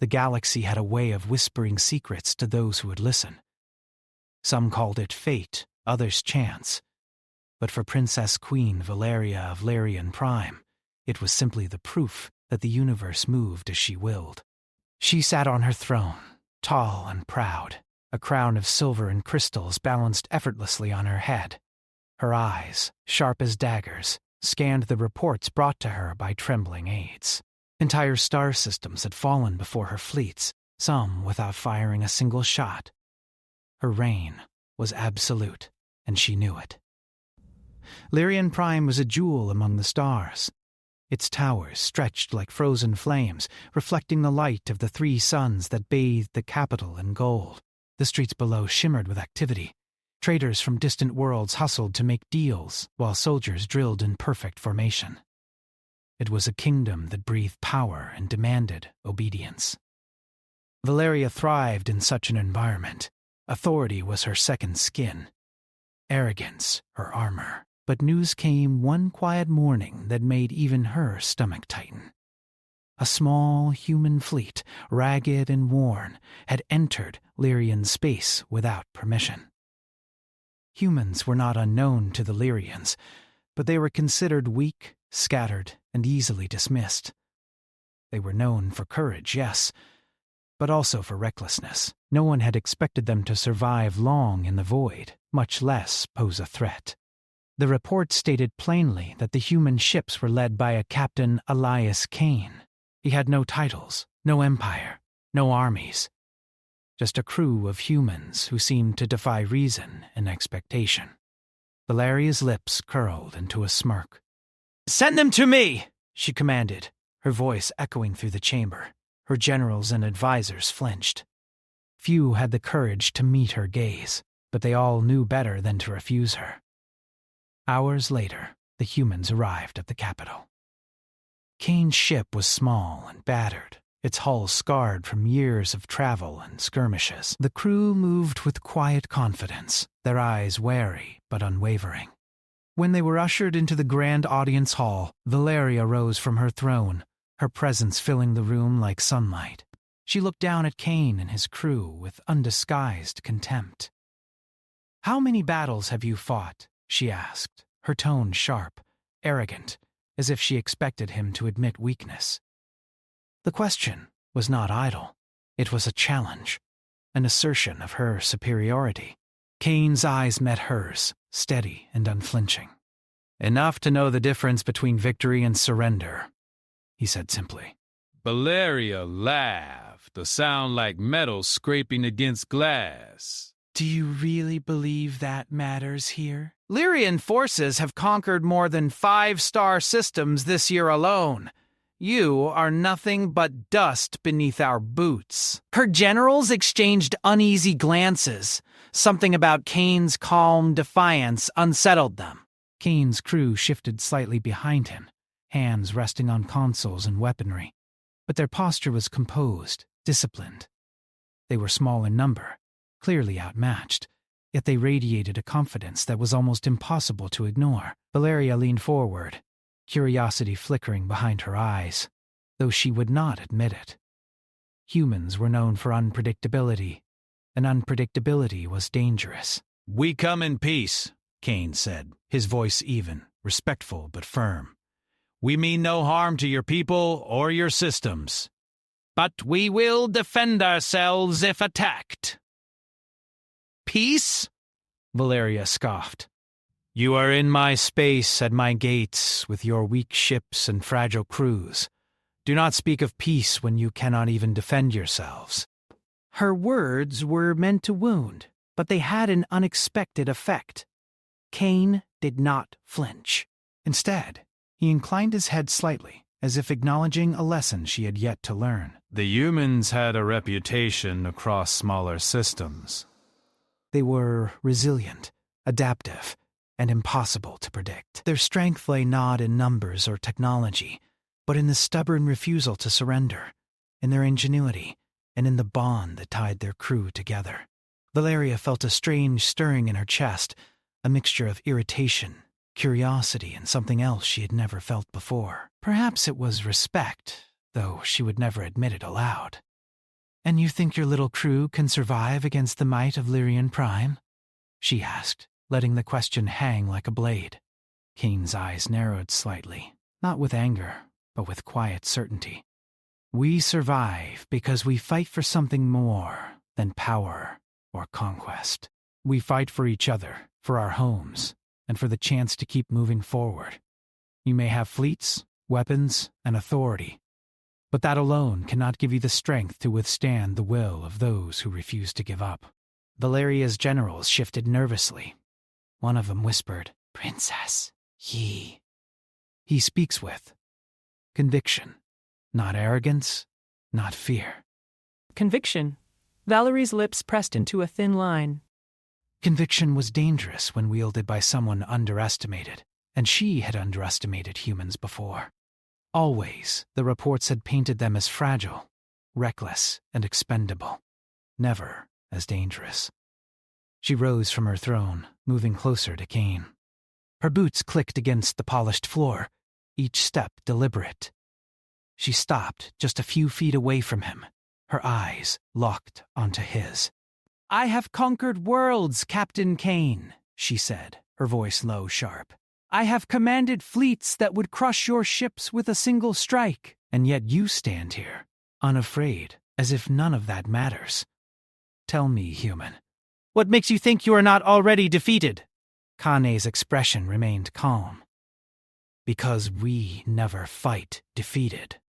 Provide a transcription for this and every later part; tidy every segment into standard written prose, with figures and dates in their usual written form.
The galaxy had a way of whispering secrets to those who would listen. Some called it fate, others chance. But for Princess Queen Valeria of Larian Prime, it was simply the proof that the universe moved as she willed. She sat on her throne, tall and proud, a crown of silver and crystals balanced effortlessly on her head. Her eyes, sharp as daggers, scanned the reports brought to her by trembling aides. Entire star systems had fallen before her fleets, some without firing a single shot. Her reign was absolute, and she knew it. Larian Prime was a jewel among the stars. Its towers stretched like frozen flames, reflecting the light of the 3 suns that bathed the capital in gold. The streets below shimmered with activity. Traders from distant worlds hustled to make deals, while soldiers drilled in perfect formation. It was a kingdom that breathed power and demanded obedience. Valeria thrived in such an environment. Authority was her second skin. Arrogance, her armor. But news came one quiet morning that made even her stomach tighten. A small human fleet, ragged and worn, had entered Lyrian space without permission. Humans were not unknown to the Lyrians, but they were considered weak, scattered, and easily dismissed. They were known for courage, yes, but also for recklessness. No one had expected them to survive long in the void, much less pose a threat. The report stated plainly that the human ships were led by a Captain Elias Kane. He had no titles, no empire, no armies. Just a crew of humans who seemed to defy reason and expectation. Valeria's lips curled into a smirk. "Send them to me!" she commanded, her voice echoing through the chamber. Her generals and advisors flinched. Few had the courage to meet her gaze, but they all knew better than to refuse her. Hours later, the humans arrived at the capital. Kane's ship was small and battered, its hull scarred from years of travel and skirmishes. The crew moved with quiet confidence, their eyes wary but unwavering. When they were ushered into the grand audience hall, Valeria rose from her throne, her presence filling the room like sunlight. She looked down at Kane and his crew with undisguised contempt. "How many battles have you fought?" she asked, her tone sharp, arrogant, as if she expected him to admit weakness. The question was not idle. It was a challenge, an assertion of her superiority. Kane's eyes met hers, steady and unflinching. "Enough to know the difference between victory and surrender," he said simply. Valeria laughed, a sound like metal scraping against glass. "Do you really believe that matters here? Lyrian forces have conquered more than 5-star systems this year alone. You are nothing but dust beneath our boots." Her generals exchanged uneasy glances. Something about Kane's calm defiance unsettled them. Kane's crew shifted slightly behind him, hands resting on consoles and weaponry. But their posture was composed, disciplined. They were small in number, clearly outmatched, yet they radiated a confidence that was almost impossible to ignore. Valeria leaned forward, curiosity flickering behind her eyes, though she would not admit it. Humans were known for unpredictability, and unpredictability was dangerous. "We come in peace," Kane said, his voice even, respectful but firm. "We mean no harm to your people or your systems. But we will defend ourselves if attacked." "Peace?" Valeria scoffed. "You are in my space at my gates with your weak ships and fragile crews. Do not speak of peace when you cannot even defend yourselves." Her words were meant to wound, but they had an unexpected effect. Kane did not flinch. Instead, he inclined his head slightly, as if acknowledging a lesson she had yet to learn. "The humans had a reputation across smaller systems." They were resilient, adaptive, and impossible to predict. Their strength lay not in numbers or technology, but in the stubborn refusal to surrender, in their ingenuity, and in the bond that tied their crew together. Valeria felt a strange stirring in her chest, a mixture of irritation, curiosity, and something else she had never felt before. Perhaps it was respect, though she would never admit it aloud. And you think your little crew can survive against the might of Lyrian Prime? She asked, letting the question hang like a blade. Kane's eyes narrowed slightly, not with anger, but with quiet certainty. We survive because we fight for something more than power or conquest. We fight for each other, for our homes, and for the chance to keep moving forward. You may have fleets, weapons, and authority, but that alone cannot give you the strength to withstand the will of those who refuse to give up. Valeria's generals shifted nervously. One of them whispered, "Princess, he speaks with conviction, not arrogance, not fear." Conviction. Valerie's lips pressed into a thin line. Conviction was dangerous when wielded by someone underestimated, and she had underestimated humans before. Always, the reports had painted them as fragile, reckless, and expendable, never as dangerous. She rose from her throne, moving closer to Kane. Her boots clicked against the polished floor, each step deliberate. She stopped just a few feet away from him, her eyes locked onto his. "I have conquered worlds, Captain Kane," she said, her voice low, sharp. "I have commanded fleets that would crush your ships with a single strike, and yet you stand here, unafraid, as if none of that matters. Tell me, human, what makes you think you are not already defeated?" Kane's expression remained calm. "Because we never fight defeated.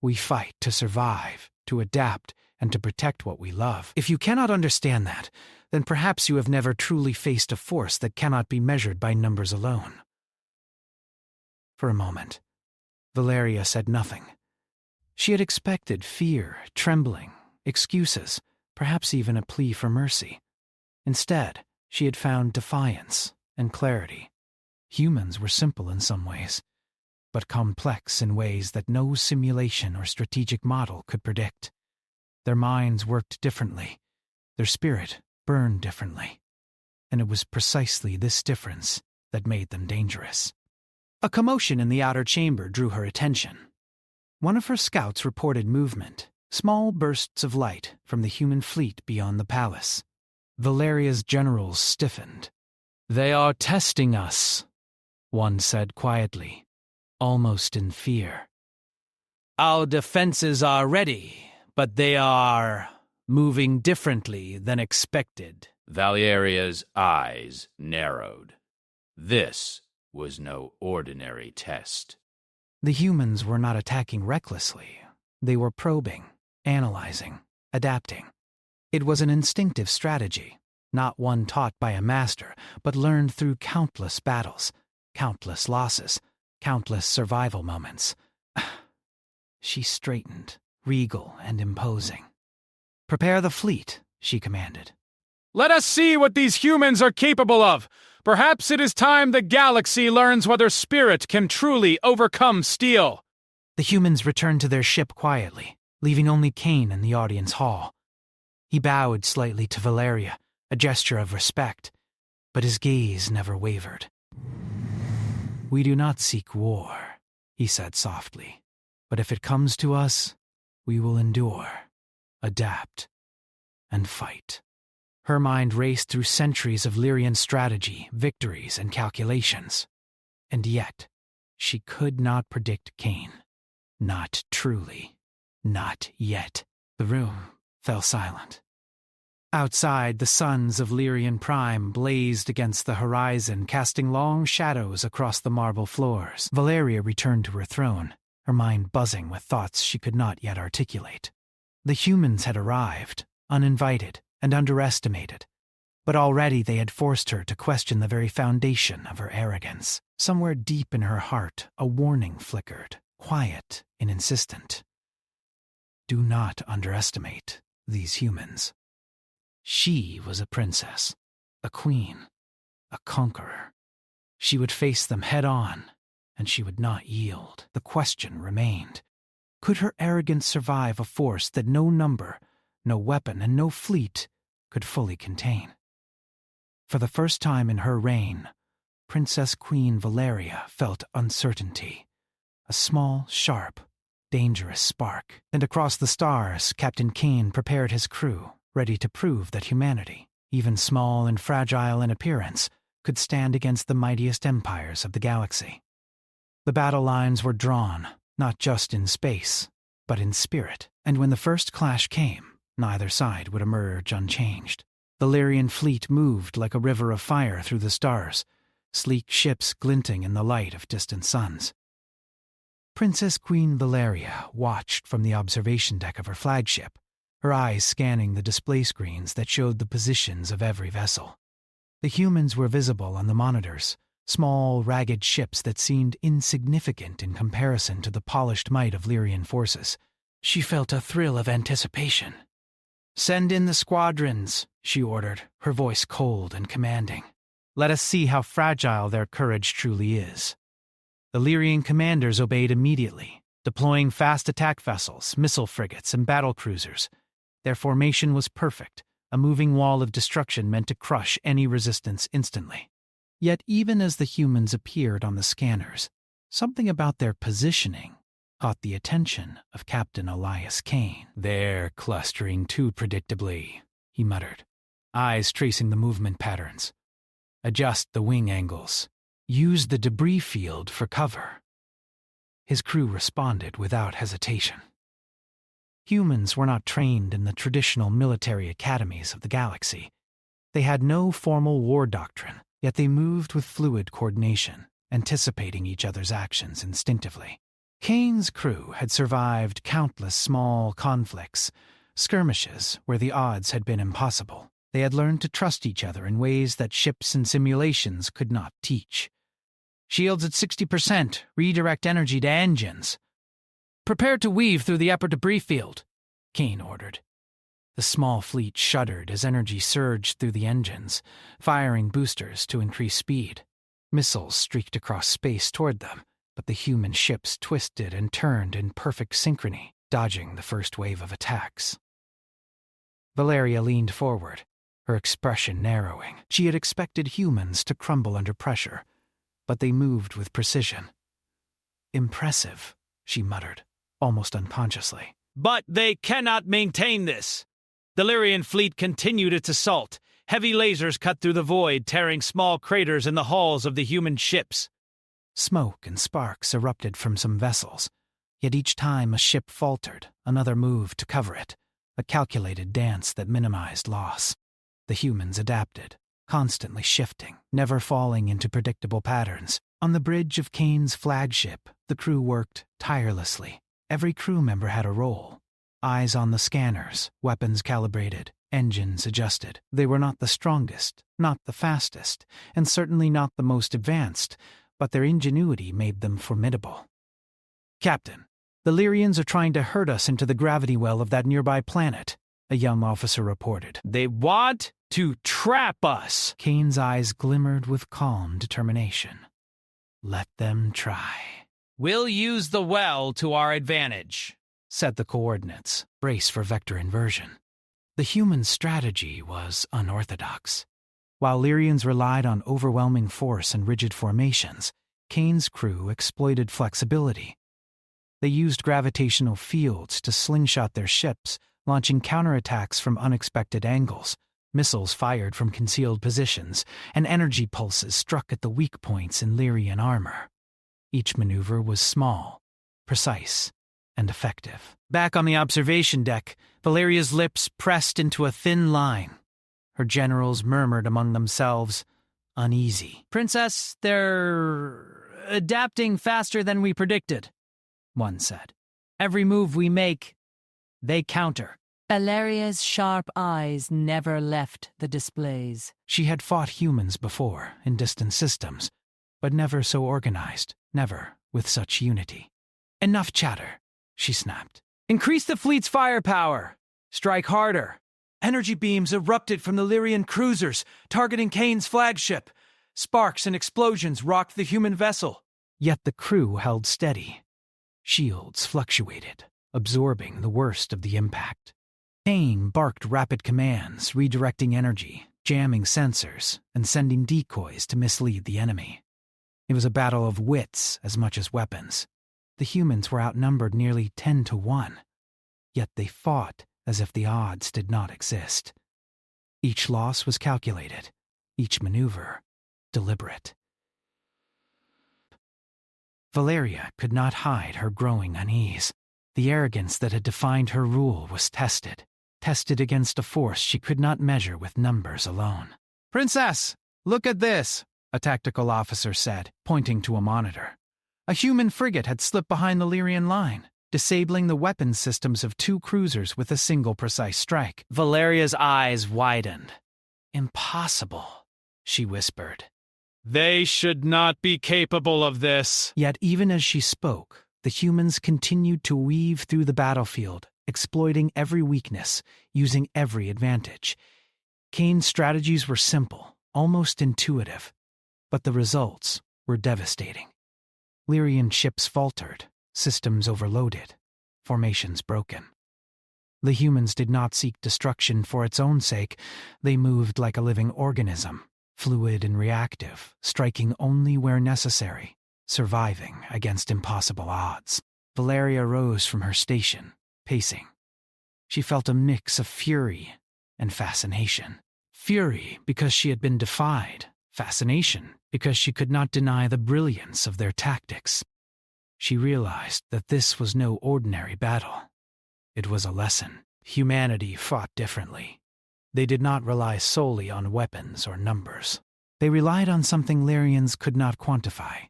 We fight to survive, to adapt, and to protect what we love. If you cannot understand that, then perhaps you have never truly faced a force that cannot be measured by numbers alone." For a moment, Valeria said nothing. She had expected fear, trembling, excuses, perhaps even a plea for mercy. Instead, she had found defiance and clarity. Humans were simple in some ways, but complex in ways that no simulation or strategic model could predict. Their minds worked differently, their spirit burned differently, and it was precisely this difference that made them dangerous. A commotion in the outer chamber drew her attention. One of her scouts reported movement, small bursts of light from the human fleet beyond the palace. Valeria's generals stiffened. "They are testing us," one said quietly, almost in fear. "Our defenses are ready, but they are moving differently than expected." Valeria's eyes narrowed. This was no ordinary test. The humans were not attacking recklessly. They were probing, analyzing, adapting. It was an instinctive strategy, not one taught by a master, but learned through countless battles, countless losses, countless survival moments. She straightened, regal and imposing. "Prepare the fleet," she commanded. Let us see what these humans are capable of. Perhaps it is time the galaxy learns whether spirit can truly overcome steel." The humans returned to their ship quietly, leaving only Kane in the audience hall. He bowed slightly to Valeria, a gesture of respect, but his gaze never wavered. "We do not seek war," he said softly, "but if it comes to us, we will endure, adapt, and fight." Her mind raced through centuries of Lyrian strategy, victories, and calculations. And yet, she could not predict Kane. Not truly. Not yet. The room fell silent. Outside, the suns of Lyrian Prime blazed against the horizon, casting long shadows across the marble floors. Valeria returned to her throne, her mind buzzing with thoughts she could not yet articulate. The humans had arrived, uninvited and underestimated, but already they had forced her to question the very foundation of her arrogance. Somewhere deep in her heart, a warning flickered, quiet and insistent. Do not underestimate these humans. She was a princess, a queen, a conqueror. She would face them head on, and she would not yield. The question remained, could her arrogance survive a force that no number, no weapon, and no fleet could fully contain? For the first time in her reign, Princess Queen Valeria felt uncertainty, a small, sharp, dangerous spark. And across the stars, Captain Kane prepared his crew, ready to prove that humanity, even small and fragile in appearance, could stand against the mightiest empires of the galaxy. The battle lines were drawn, not just in space, but in spirit, and when the first clash came, neither side would emerge unchanged. The Lyrian fleet moved like a river of fire through the stars, sleek ships glinting in the light of distant suns. Princess Queen Valeria watched from the observation deck of her flagship, her eyes scanning the display screens that showed the positions of every vessel. The humans were visible on the monitors, small, ragged ships that seemed insignificant in comparison to the polished might of Lyrian forces. She felt a thrill of anticipation. "Send in the squadrons," she ordered, her voice cold and commanding. "Let us see how fragile their courage truly is." The Lyrian commanders obeyed immediately, deploying fast attack vessels, missile frigates, and battle cruisers. Their formation was perfect, a moving wall of destruction meant to crush any resistance instantly. Yet even as the humans appeared on the scanners, something about their positioning caught the attention of Captain Elias Kane. "They're clustering too predictably," he muttered, eyes tracing the movement patterns. "Adjust the wing angles. Use the debris field for cover." His crew responded without hesitation. Humans were not trained in the traditional military academies of the galaxy. They had no formal war doctrine, yet they moved with fluid coordination, anticipating each other's actions instinctively. Kane's crew had survived countless small conflicts, skirmishes where the odds had been impossible. They had learned to trust each other in ways that ships and simulations could not teach. "Shields at 60%, redirect energy to engines." "Prepare to weave through the upper debris field," Kane ordered. The small fleet shuddered as energy surged through the engines, firing boosters to increase speed. Missiles streaked across space toward them, but the human ships twisted and turned in perfect synchrony, dodging the first wave of attacks. Valeria leaned forward, her expression narrowing. She had expected humans to crumble under pressure, but they moved with precision. "Impressive," she muttered, almost unconsciously. "But they cannot maintain this." The Lyrian fleet continued its assault. Heavy lasers cut through the void, tearing small craters in the hulls of the human ships. Smoke and sparks erupted from some vessels, yet each time a ship faltered, another moved to cover it, a calculated dance that minimized loss. The humans adapted, constantly shifting, never falling into predictable patterns. On the bridge of Kane's flagship, the crew worked tirelessly. Every crew member had a role. Eyes on the scanners, weapons calibrated, engines adjusted. They were not the strongest, not the fastest, and certainly not the most advanced, but their ingenuity made them formidable. "Captain, the Lyrians are trying to herd us into the gravity well of that nearby planet," a young officer reported. "They want to trap us." Kane's eyes glimmered with calm determination. "Let them try." "We'll use the well to our advantage," said the coordinates. Brace for vector inversion. The human strategy was unorthodox. While Lyrians relied on overwhelming force and rigid formations, Kane's crew exploited flexibility. They used gravitational fields to slingshot their ships, launching counterattacks from unexpected angles. Missiles fired from concealed positions, and energy pulses struck at the weak points in Lyrian armor. Each maneuver was small, precise, and effective. Back on the observation deck, Valeria's lips pressed into a thin line. Her generals murmured among themselves, uneasy. "Princess, they're adapting faster than we predicted," one said. "Every move we make, they counter." Valeria's sharp eyes never left the displays. She had fought humans before, in distant systems, but never so organized, never with such unity. "Enough chatter," she snapped. "Increase the fleet's firepower! Strike harder!" Energy beams erupted from the Lyrian cruisers, targeting Kane's flagship. Sparks and explosions rocked the human vessel. Yet the crew held steady. Shields fluctuated, absorbing the worst of the impact. Kane barked rapid commands, redirecting energy, jamming sensors, and sending decoys to mislead the enemy. It was a battle of wits as much as weapons. The humans were outnumbered nearly 10-1, yet they fought as if the odds did not exist. Each loss was calculated, each maneuver deliberate. Valeria could not hide her growing unease. The arrogance that had defined her rule was tested against a force she could not measure with numbers alone. "Princess, look at this," a tactical officer said, pointing to a monitor. A human frigate had slipped behind the Lyrian line, disabling the weapons systems of 2 cruisers with a single precise strike. Valeria's eyes widened. "Impossible," she whispered. "They should not be capable of this." Yet even as she spoke, the humans continued to weave through the battlefield, exploiting every weakness, using every advantage. Kane's strategies were simple, almost intuitive, but the results were devastating. Lyrian ships faltered, systems overloaded, formations broken. The humans did not seek destruction for its own sake. They moved like a living organism, fluid and reactive, striking only where necessary, surviving against impossible odds. Valeria rose from her station, pacing. She felt a mix of fury and fascination. Fury because she had been defied, fascination because she could not deny the brilliance of their tactics. She realized that this was no ordinary battle. It was a lesson. Humanity fought differently. They did not rely solely on weapons or numbers. They relied on something Lyrians could not quantify: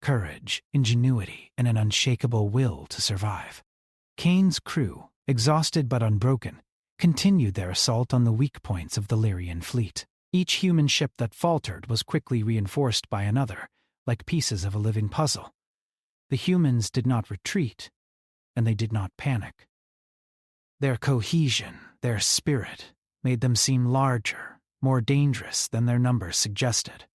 courage, ingenuity, and an unshakable will to survive. Kane's crew, exhausted but unbroken, continued their assault on the weak points of the Lyrian fleet. Each human ship that faltered was quickly reinforced by another, like pieces of a living puzzle. The humans did not retreat, and they did not panic. Their cohesion, their spirit, made them seem larger, more dangerous than their numbers suggested.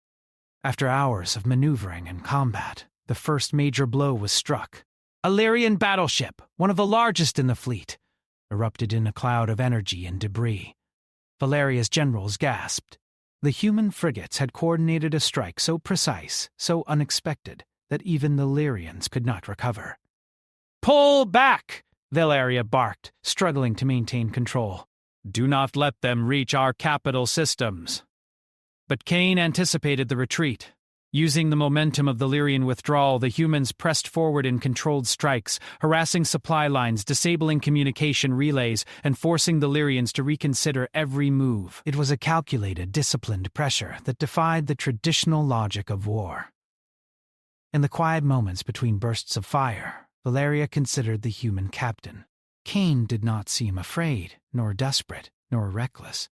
After hours of maneuvering and combat, the first major blow was struck. A Lyrian battleship, one of the largest in the fleet, erupted in a cloud of energy and debris. Valeria's generals gasped. The human frigates had coordinated a strike so precise, so unexpected, that even the Lyrians could not recover. "Pull back!" Valeria barked, struggling to maintain control. "Do not let them reach our capital systems." But Kane anticipated the retreat. Using the momentum of the Lyrian withdrawal, the humans pressed forward in controlled strikes, harassing supply lines, disabling communication relays, and forcing the Lyrians to reconsider every move. It was a calculated, disciplined pressure that defied the traditional logic of war. In the quiet moments between bursts of fire, Valeria considered the human captain. Kane did not seem afraid, nor desperate, nor reckless.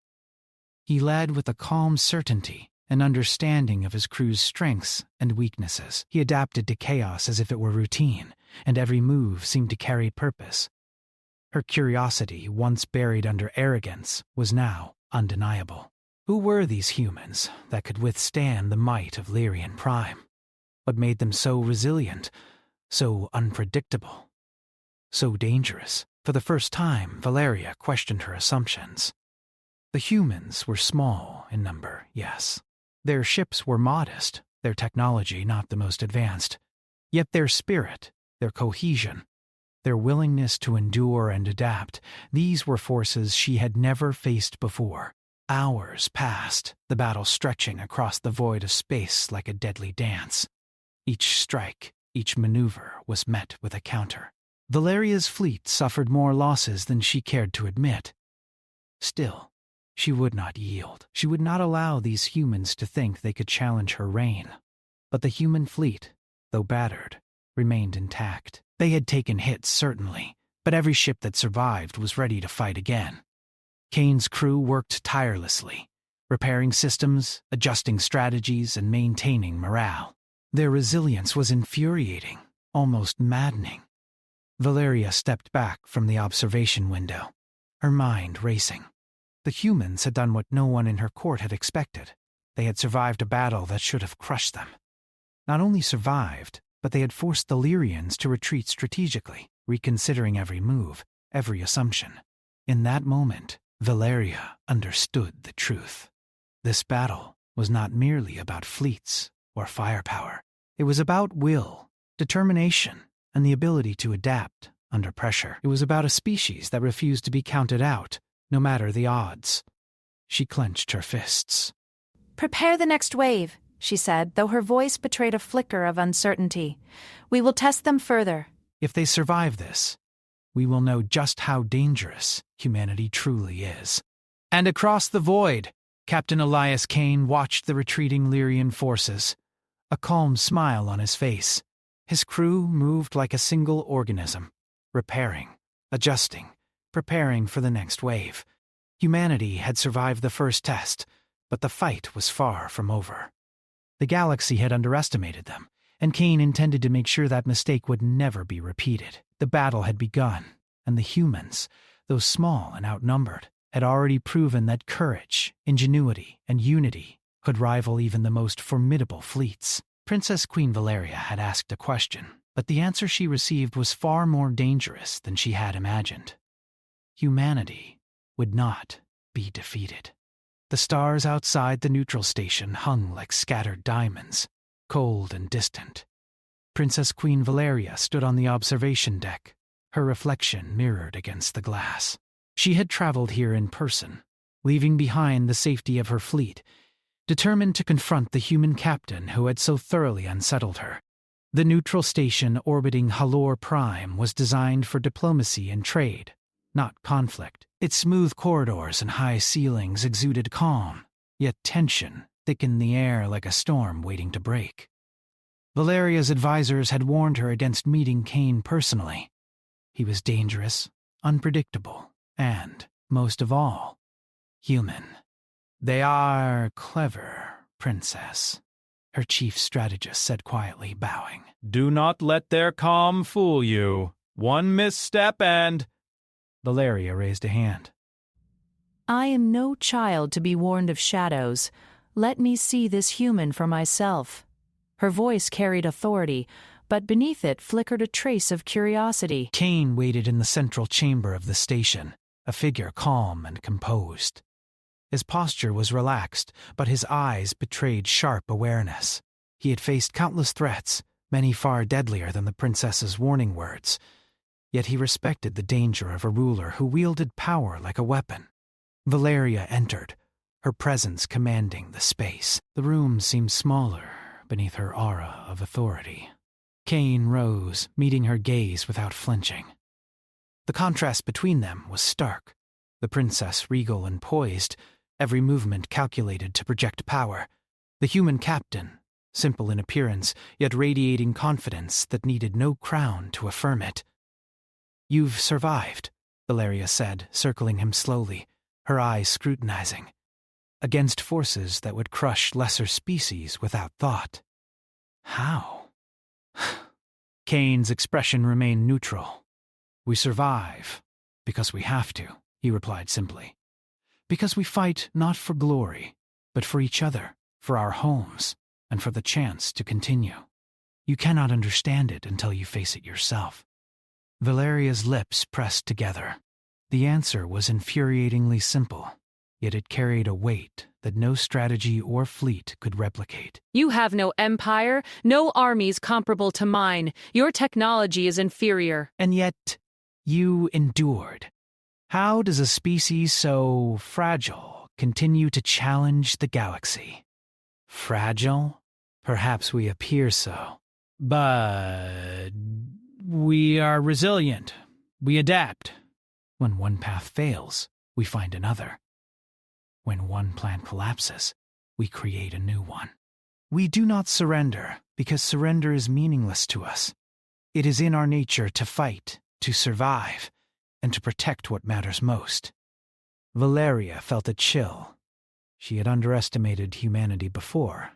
He led with a calm certainty, an understanding of his crew's strengths and weaknesses. He adapted to chaos as if it were routine, and every move seemed to carry purpose. Her curiosity, once buried under arrogance, was now undeniable. Who were these humans that could withstand the might of Lyrian Prime? What made them so resilient, so unpredictable, so dangerous? For the first time, Valeria questioned her assumptions. The humans were small in number, yes. Their ships were modest, their technology not the most advanced. Yet their spirit, their cohesion, their willingness to endure and adapt, these were forces she had never faced before. Hours passed, the battle stretching across the void of space like a deadly dance. Each strike, each maneuver was met with a counter. Valeria's fleet suffered more losses than she cared to admit. Still, she would not yield. She would not allow these humans to think they could challenge her reign. But the human fleet, though battered, remained intact. They had taken hits, certainly, but every ship that survived was ready to fight again. Kane's crew worked tirelessly, repairing systems, adjusting strategies, and maintaining morale. Their resilience was infuriating, almost maddening. Valeria stepped back from the observation window, her mind racing. The humans had done what no one in her court had expected. They had survived a battle that should have crushed them. Not only survived, but they had forced the Lyrians to retreat strategically, reconsidering every move, every assumption. In that moment, Valeria understood the truth. This battle was not merely about fleets or firepower. It was about will, determination, and the ability to adapt under pressure. It was about a species that refused to be counted out, no matter the odds. She clenched her fists. "Prepare the next wave," she said, though her voice betrayed a flicker of uncertainty. "We will test them further." If they survive this, we will know just how dangerous humanity truly is. And across the void, Captain Elias Kane watched the retreating Lyrian forces, a calm smile on his face. His crew moved like a single organism, repairing, adjusting, preparing for the next wave. Humanity had survived the first test, but the fight was far from over. The galaxy had underestimated them, and Kane intended to make sure that mistake would never be repeated. The battle had begun, and the humans, though small and outnumbered, had already proven that courage, ingenuity, and unity could rival even the most formidable fleets. Princess Queen Valeria had asked a question, but the answer she received was far more dangerous than she had imagined. Humanity would not be defeated. The stars outside the neutral station hung like scattered diamonds, cold and distant. Princess Queen Valeria stood on the observation deck, her reflection mirrored against the glass. She had traveled here in person, leaving behind the safety of her fleet, determined to confront the human captain who had so thoroughly unsettled her. The neutral station orbiting Halor Prime was designed for diplomacy and trade, not conflict. Its smooth corridors and high ceilings exuded calm, yet tension thickened the air like a storm waiting to break. Valeria's advisors had warned her against meeting Kane personally. He was dangerous, unpredictable, and, most of all, human. "They are clever, Princess," her chief strategist said quietly, bowing. Do not let their calm fool you. One misstep and... Valeria raised a hand. I am no child to be warned of shadows. Let me see this human for myself. Her voice carried authority, but beneath it flickered a trace of curiosity. Kane waited in the central chamber of the station, a figure calm and composed. His posture was relaxed, but his eyes betrayed sharp awareness. He had faced countless threats, many far deadlier than the princess's warning words. Yet he respected the danger of a ruler who wielded power like a weapon. Valeria entered, her presence commanding the space. The room seemed smaller beneath her aura of authority. Kane rose, meeting her gaze without flinching. The contrast between them was stark. The princess regal and poised, every movement calculated to project power. The human captain, simple in appearance, yet radiating confidence that needed no crown to affirm it. "You've survived," Valeria said, circling him slowly, her eyes scrutinizing, "against forces that would crush lesser species without thought. How?" Kane's expression remained neutral. "We survive because we have to," he replied simply. "Because we fight not for glory, but for each other, for our homes, and for the chance to continue. You cannot understand it until you face it yourself." Valeria's lips pressed together. The answer was infuriatingly simple, yet it carried a weight that no strategy or fleet could replicate. You have no empire, no armies comparable to mine. Your technology is inferior. And yet, you endured. How does a species so fragile continue to challenge the galaxy? Fragile? Perhaps we appear so. But we are resilient. We adapt. When one path fails, we find another. When one plan collapses, we create a new one. We do not surrender, because surrender is meaningless to us. It is in our nature to fight, to survive, and to protect what matters most. Valeria felt a chill. She had underestimated humanity before,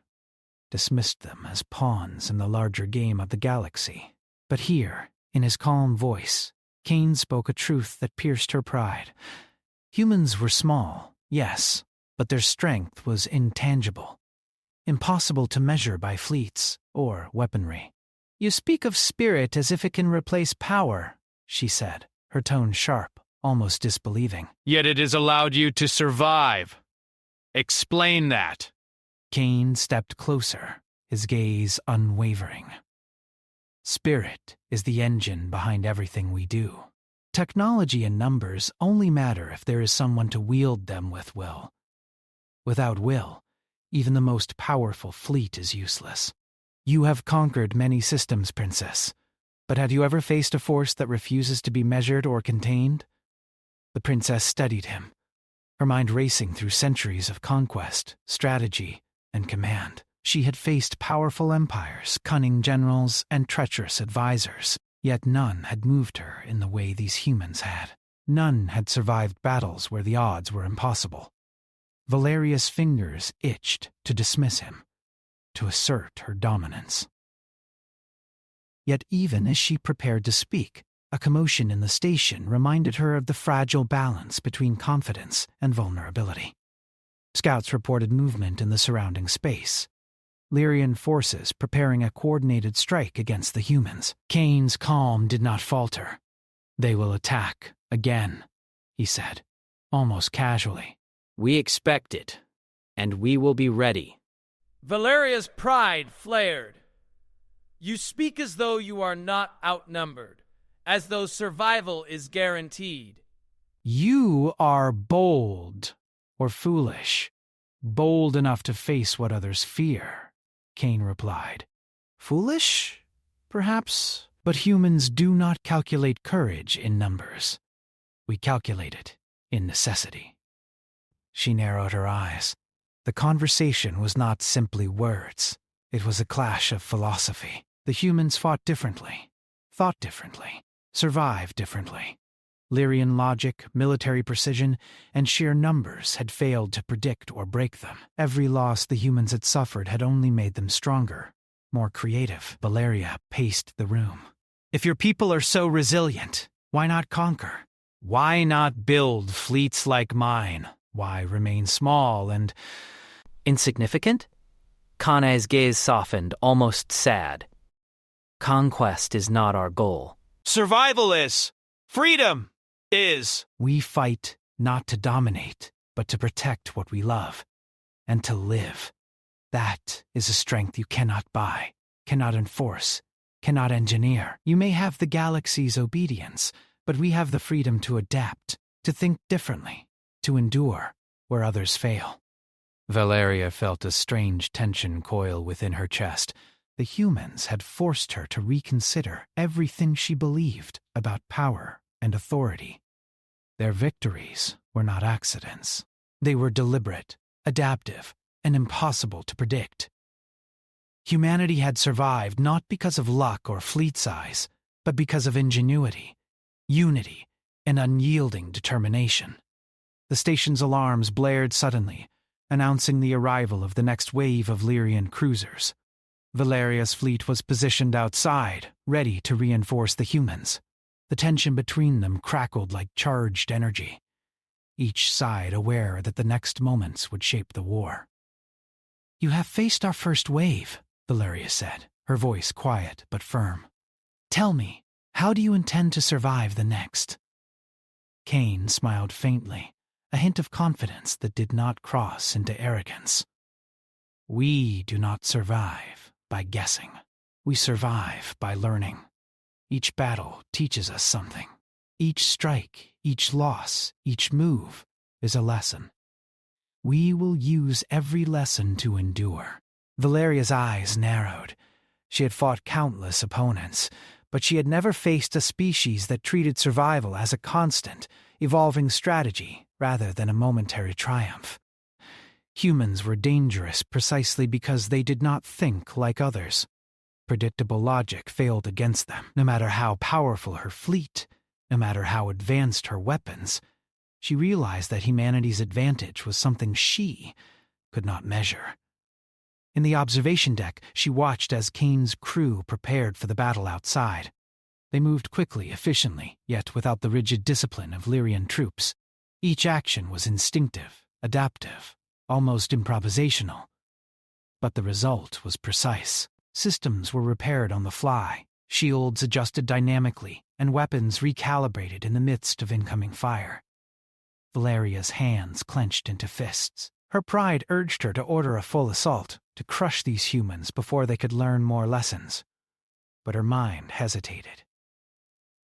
dismissed them as pawns in the larger game of the galaxy. But here, in his calm voice, Kane spoke a truth that pierced her pride. Humans were small, yes, but their strength was intangible, impossible to measure by fleets or weaponry. "You speak of spirit as if it can replace power," she said, her tone sharp, almost disbelieving. Yet it has allowed you to survive. Explain that. Kane stepped closer, his gaze unwavering. Spirit is the engine behind everything we do. Technology and numbers only matter if there is someone to wield them with will. Without will, even the most powerful fleet is useless. You have conquered many systems, Princess, but have you ever faced a force that refuses to be measured or contained? The princess studied him, her mind racing through centuries of conquest, strategy, and command. She had faced powerful empires, cunning generals, and treacherous advisors, yet none had moved her in the way these humans had. None had survived battles where the odds were impossible. Valeria's fingers itched to dismiss him, to assert her dominance. Yet even as she prepared to speak, a commotion in the station reminded her of the fragile balance between confidence and vulnerability. Scouts reported movement in the surrounding space. Lyrian forces preparing a coordinated strike against the humans. Kane's calm did not falter. "They will attack again," he said, almost casually. "We expect it, and we will be ready." Valeria's pride flared. "You speak as though you are not outnumbered, as though survival is guaranteed." "You are bold, or foolish. Bold enough to face what others fear," Kane replied. "Foolish? Perhaps, but humans do not calculate courage in numbers. We calculate it in necessity." She narrowed her eyes. The conversation was not simply words. It was a clash of philosophy. The humans fought differently, thought differently, survived differently. Lyrian logic, military precision, and sheer numbers had failed to predict or break them. Every loss the humans had suffered had only made them stronger, more creative. Valeria paced the room. "If your people are so resilient, why not conquer? Why not build fleets like mine? Why remain small and Insignificant? Kane's gaze softened, almost sad. Conquest is not our goal. Survival is. Freedom is. We fight not to dominate, but to protect what we love, and to live. That is a strength you cannot buy, cannot enforce, cannot engineer. You may have the galaxy's obedience, but we have the freedom to adapt, to think differently, to endure where others fail." Valeria felt a strange tension coil within her chest. The humans had forced her to reconsider everything she believed about power and authority. Their victories were not accidents. They were deliberate, adaptive, and impossible to predict. Humanity had survived not because of luck or fleet size, but because of ingenuity, unity, and unyielding determination. The station's alarms blared suddenly, announcing the arrival of the next wave of Lyrian cruisers. Valeria's fleet was positioned outside, ready to reinforce the humans. The tension between them crackled like charged energy, each side aware that the next moments would shape the war. "You have faced our first wave," Valeria said, her voice quiet but firm. "Tell me, how do you intend to survive the next?" Kane smiled faintly, a hint of confidence that did not cross into arrogance. "We do not survive by guessing. We survive by learning. Each battle teaches us something. Each strike, each loss, each move is a lesson. We will use every lesson to endure." Valeria's eyes narrowed. She had fought countless opponents, but she had never faced a species that treated survival as a constant, evolving strategy rather than a momentary triumph. Humans were dangerous precisely because they did not think like others. Predictable logic failed against them. No matter how powerful her fleet, no matter how advanced her weapons, she realized that humanity's advantage was something she could not measure. In the observation deck, she watched as Kane's crew prepared for the battle outside. They moved quickly, efficiently, yet without the rigid discipline of Lyrian troops. Each action was instinctive, adaptive, almost improvisational. But the result was precise. Systems were repaired on the fly, shields adjusted dynamically, and weapons recalibrated in the midst of incoming fire. Valeria's hands clenched into fists. Her pride urged her to order a full assault, to crush these humans before they could learn more lessons. but her mind hesitated.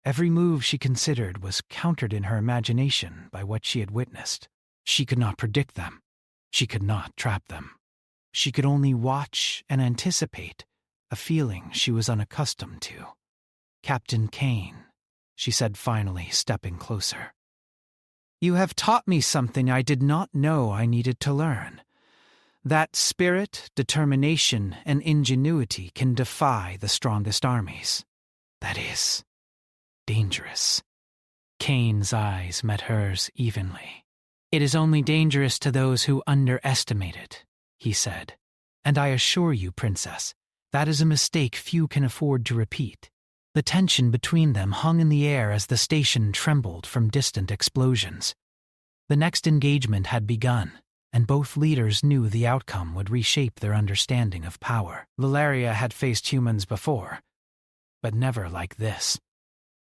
Every move she considered was countered in her imagination by what she had witnessed. She could not predict them. She could not trap them. She could only watch and anticipate, a feeling she was unaccustomed to. "Captain Kane," she said finally, stepping closer. "You have taught me something I did not know I needed to learn. That spirit, determination, and ingenuity can defy the strongest armies. That is dangerous." Kane's eyes met hers evenly. "It is only dangerous to those who underestimate it," he said. "And I assure you, Princess, that is a mistake few can afford to repeat." The tension between them hung in the air as the station trembled from distant explosions. The next engagement had begun, and both leaders knew the outcome would reshape their understanding of power. Valeria had faced humans before, but never like this.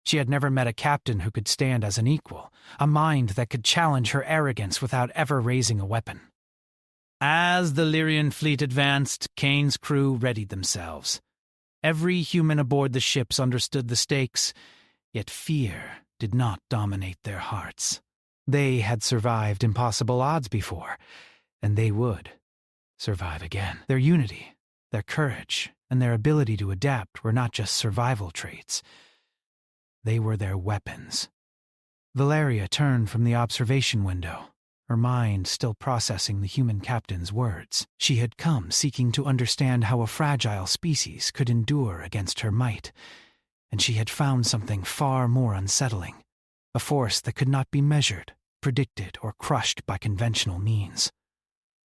She had never met a captain who could stand as an equal, a mind that could challenge her arrogance without ever raising a weapon. As the Lyrian fleet advanced, Kane's crew readied themselves. Every human aboard the ships understood the stakes, yet fear did not dominate their hearts. They had survived impossible odds before, and they would survive again. Their unity, their courage, and their ability to adapt were not just survival traits. They were their weapons. Valeria turned from the observation window, her mind still processing the human captain's words. She had come seeking to understand how a fragile species could endure against her might, and she had found something far more unsettling, a force that could not be measured, predicted, or crushed by conventional means.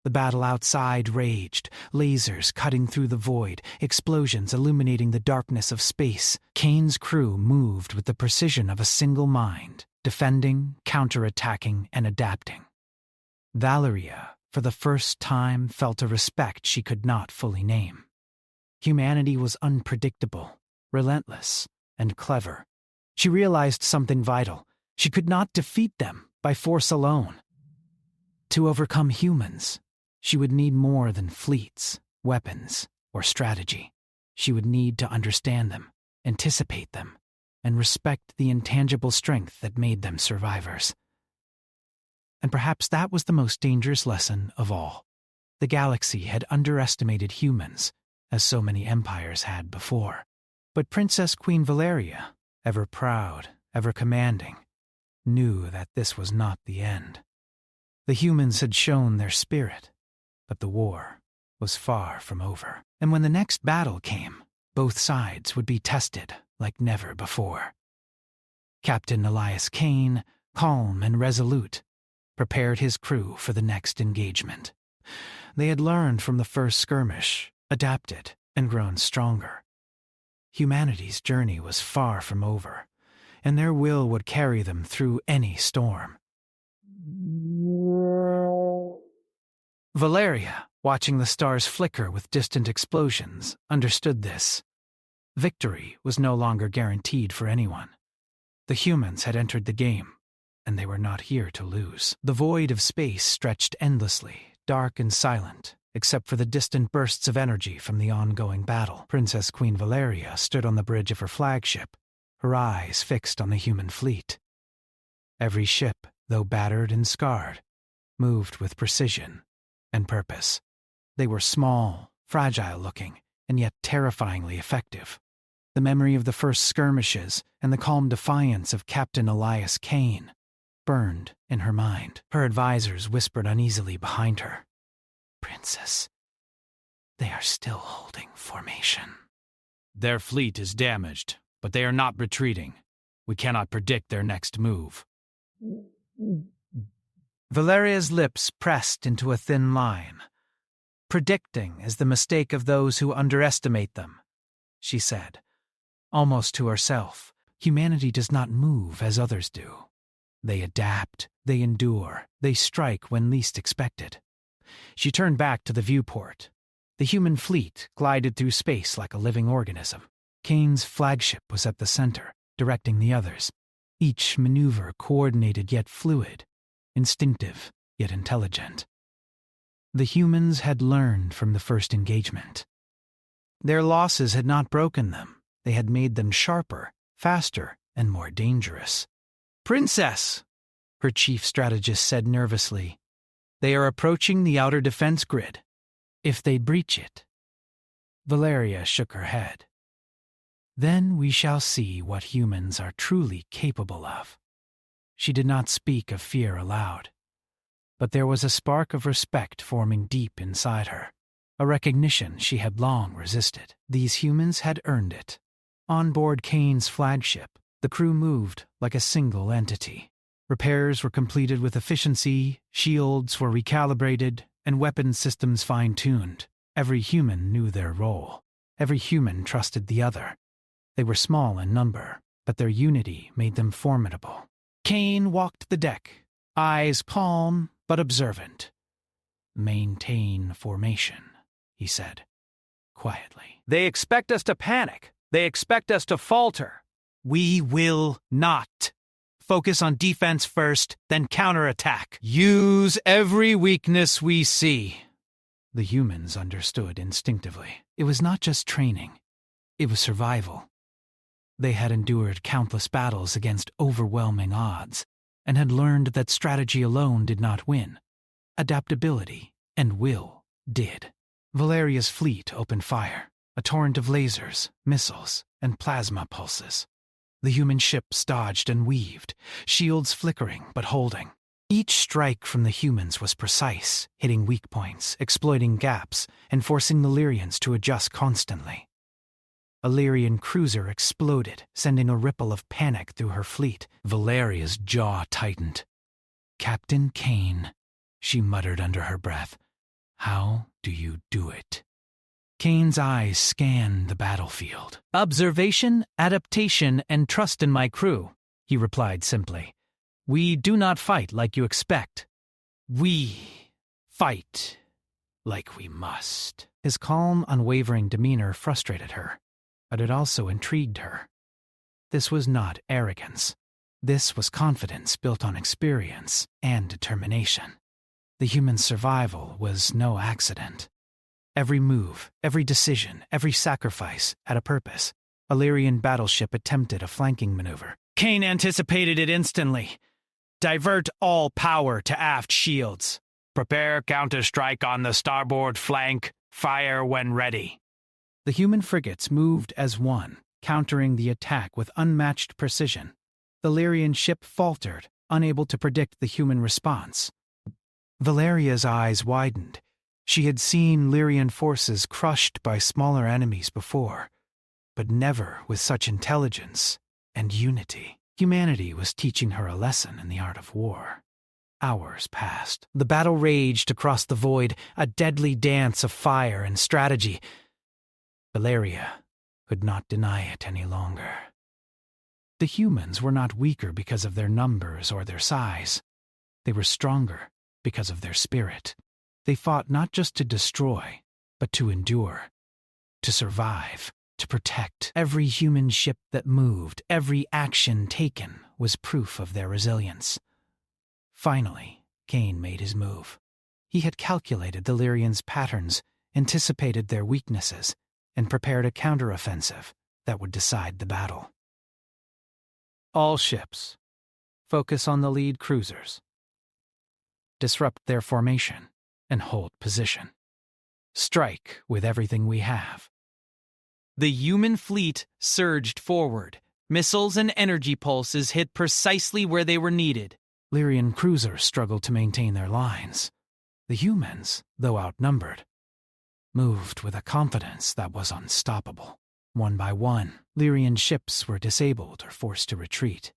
The battle outside raged, lasers cutting through the void, explosions illuminating the darkness of space. Kane's crew moved with the precision of a single mind, defending, counterattacking, and adapting. Valeria, for the first time, felt a respect she could not fully name. Humanity was unpredictable, relentless, and clever. She realized something vital. She could not defeat them by force alone. To overcome humans, she would need more than fleets, weapons, or strategy. She would need to understand them, anticipate them, and respect the intangible strength that made them survivors. And perhaps that was the most dangerous lesson of all. The galaxy had underestimated humans, as so many empires had before. But Princess Queen Valeria, ever proud, ever commanding, knew that this was not the end. The humans had shown their spirit, but the war was far from over. And when the next battle came, both sides would be tested like never before. Captain Elias Kane, calm and resolute, prepared his crew for the next engagement. They had learned from the first skirmish, adapted, and grown stronger. Humanity's journey was far from over, and their will would carry them through any storm. Valeria, watching the stars flicker with distant explosions, understood this. Victory was no longer guaranteed for anyone. The humans had entered the game, and they were not here to lose. The void of space stretched endlessly, dark and silent, except for the distant bursts of energy from the ongoing battle. Princess Queen Valeria stood on the bridge of her flagship, her eyes fixed on the human fleet. Every ship, though battered and scarred, moved with precision and purpose. They were small, fragile-looking, and yet terrifyingly effective. The memory of the first skirmishes and the calm defiance of Captain Elias Kane burned in her mind. Her advisors whispered uneasily behind her. "Princess, they are still holding formation." Their fleet is damaged, but they are not retreating. We cannot predict their next move. Valeria's lips pressed into a thin line. "Predicting is the mistake of those who underestimate them," she said, almost to herself. Humanity does not move as others do. They adapt, they endure, they strike when least expected. She turned back to the viewport. The human fleet glided through space like a living organism. Kane's flagship was at the center, directing the others. Each maneuver coordinated yet fluid, instinctive yet intelligent. The humans had learned from the first engagement. Their losses had not broken them, They had made them sharper, faster, and more dangerous. "Princess," her chief strategist said nervously, "they are approaching the outer defense grid. If they breach it." Valeria shook her head. "Then we shall see what humans are truly capable of." She did not speak of fear aloud, but there was a spark of respect forming deep inside her, a recognition she had long resisted. These humans had earned it. On board Kane's flagship, the crew moved like a single entity. Repairs were completed with efficiency, shields were recalibrated, and weapon systems fine-tuned. Every human knew their role. Every human trusted the other. They were small in number, but their unity made them formidable. Kane walked the deck, eyes calm but observant. "Maintain formation," he said, quietly. They expect us to panic. They expect us to falter. We will not. Focus on defense first, then counterattack. Use every weakness we see. The humans understood instinctively. It was not just training. It was survival. They had endured countless battles against overwhelming odds, and had learned that strategy alone did not win. Adaptability and will did. Valeria's fleet opened fire, a torrent of lasers, missiles, and plasma pulses. The human ships dodged and weaved, shields flickering but holding. Each strike from the humans was precise, hitting weak points, exploiting gaps, and forcing the Lyrians to adjust constantly. A Lyrian cruiser exploded, sending a ripple of panic through her fleet. Valeria's jaw tightened. "Captain Kane," she muttered under her breath, "how do you do it?" Kane's eyes scanned the battlefield. "Observation, adaptation, and trust in my crew," he replied simply. "We do not fight like you expect. We fight like we must." His calm, unwavering demeanor frustrated her, but it also intrigued her. This was not arrogance. This was confidence built on experience and determination. The human survival was no accident. Every move, every decision, every sacrifice had a purpose. A Lyrian battleship attempted a flanking maneuver. Kane anticipated it instantly. "Divert all power to aft shields. Prepare counter-strike on the starboard flank. Fire when ready." The human frigates moved as one, countering the attack with unmatched precision. The Lyrian ship faltered, unable to predict the human response. Valeria's eyes widened. She had seen Lyrian forces crushed by smaller enemies before, but never with such intelligence and unity. Humanity was teaching her a lesson in the art of war. Hours passed. The battle raged across the void, a deadly dance of fire and strategy. Valeria could not deny it any longer. The humans were not weaker because of their numbers or their size. They were stronger because of their spirit. They fought not just to destroy, but to endure, to survive, to protect. Every human ship that moved, every action taken, was proof of their resilience. Finally, Kane made his move. He had calculated the Lyrians' patterns, anticipated their weaknesses, and prepared a counteroffensive that would decide the battle. All ships, focus on the lead cruisers. Disrupt their formation and hold position. Strike with everything we have. The human fleet surged forward. Missiles and energy pulses hit precisely where they were needed. Lyrian cruisers struggled to maintain their lines. The humans, though outnumbered, moved with a confidence that was unstoppable. One by one, Lyrian ships were disabled or forced to retreat.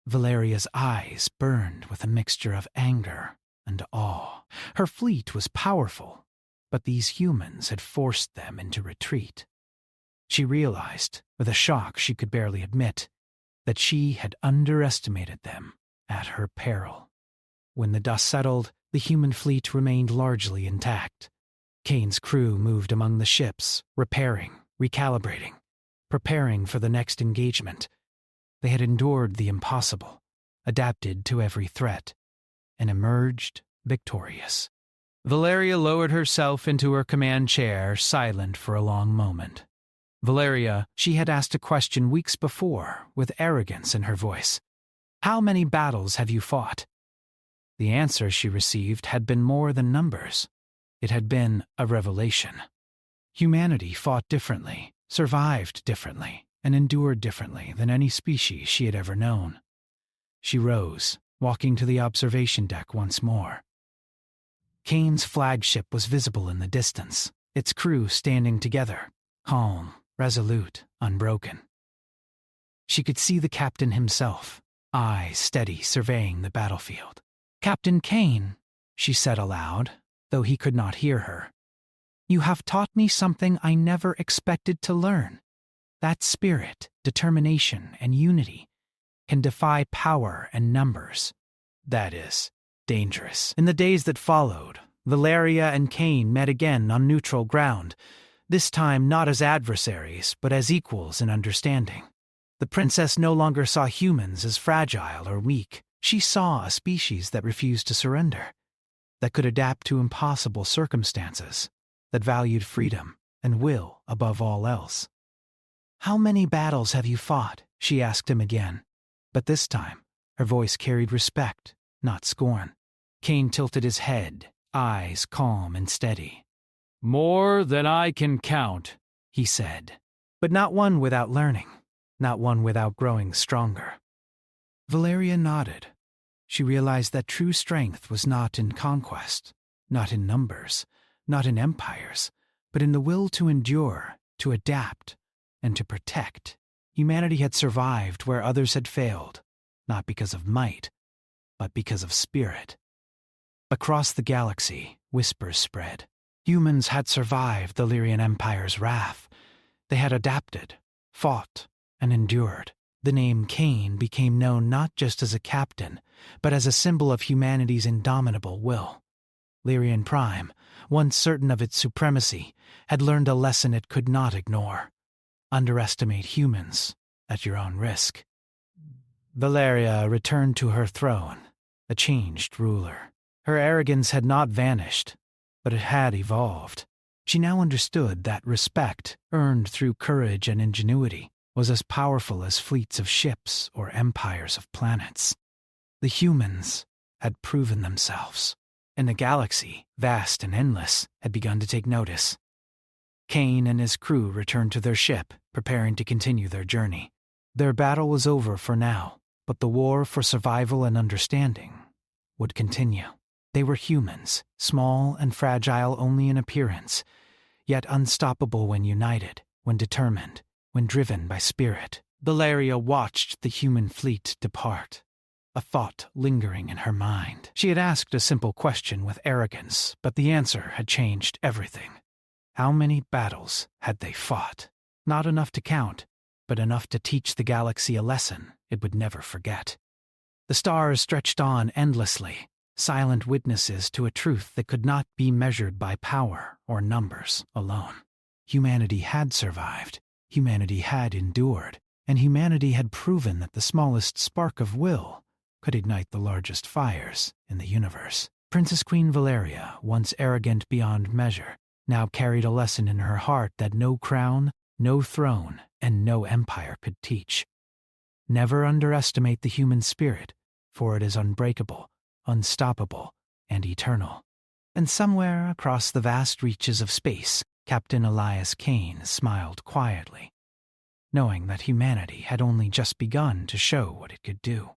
Valeria's eyes burned with a mixture of anger and awe. Her fleet was powerful, but these humans had forced them into retreat. She realized, with a shock she could barely admit, that she had underestimated them at her peril. When the dust settled, the human fleet remained largely intact. Kane's crew moved among the ships, repairing, recalibrating, preparing for the next engagement. They had endured the impossible, adapted to every threat, and emerged victorious. Valeria lowered herself into her command chair, silent for a long moment. Valeria, she had asked a question weeks before, with arrogance in her voice. How many battles have you fought? The answer she received had been more than numbers. It had been a revelation. Humanity fought differently, survived differently, and endured differently than any species she had ever known. She rose, walking to the observation deck once more. Kane's flagship was visible in the distance, its crew standing together, calm, resolute, unbroken. She could see the captain himself, eyes steady surveying the battlefield. "Captain Kane," she said aloud, though he could not hear her. "You have taught me something I never expected to learn. That spirit, determination, and unity can defy power and numbers. That is dangerous." In the days that followed, Valeria and Kane met again on neutral ground, this time not as adversaries, but as equals in understanding. The princess no longer saw humans as fragile or weak. She saw a species that refused to surrender, that could adapt to impossible circumstances, that valued freedom and will above all else. "How many battles have you fought?" she asked him again, but this time her voice carried respect, not scorn. Kane tilted his head, eyes calm and steady. "More than I can count," he said, but not one without learning, not one without growing stronger. Valeria nodded. She realized that true strength was not in conquest, not in numbers, not in empires, but in the will to endure, to adapt, and to protect. Humanity had survived where others had failed, not because of might, but because of spirit. Across the galaxy, whispers spread. Humans had survived the Lyrian Empire's wrath. They had adapted, fought, and endured. The name Kane became known not just as a captain, but as a symbol of humanity's indomitable will. Lyrian Prime, once certain of its supremacy, had learned a lesson it could not ignore. Underestimate humans at your own risk. Valeria returned to her throne, a changed ruler. Her arrogance had not vanished, but it had evolved. She now understood that respect, earned through courage and ingenuity, was as powerful as fleets of ships or empires of planets. The humans had proven themselves, and the galaxy, vast and endless, had begun to take notice. Kane and his crew returned to their ship, preparing to continue their journey. Their battle was over for now, but the war for survival and understanding would continue. They were humans, small and fragile only in appearance, yet unstoppable when united, when determined, when driven by spirit. Valeria watched the human fleet depart, a thought lingering in her mind. She had asked a simple question with arrogance, but the answer had changed everything. How many battles had they fought? Not enough to count, but enough to teach the galaxy a lesson it would never forget. The stars stretched on endlessly, silent witnesses to a truth that could not be measured by power or numbers alone. Humanity had survived, humanity had endured, and humanity had proven that the smallest spark of will could ignite the largest fires in the universe. Princess Queen Valeria, once arrogant beyond measure, now carried a lesson in her heart that no crown, no throne, and no empire could teach. Never underestimate the human spirit, for it is unbreakable, unstoppable, and eternal. And somewhere across the vast reaches of space, Captain Elias Kane smiled quietly, knowing that humanity had only just begun to show what it could do.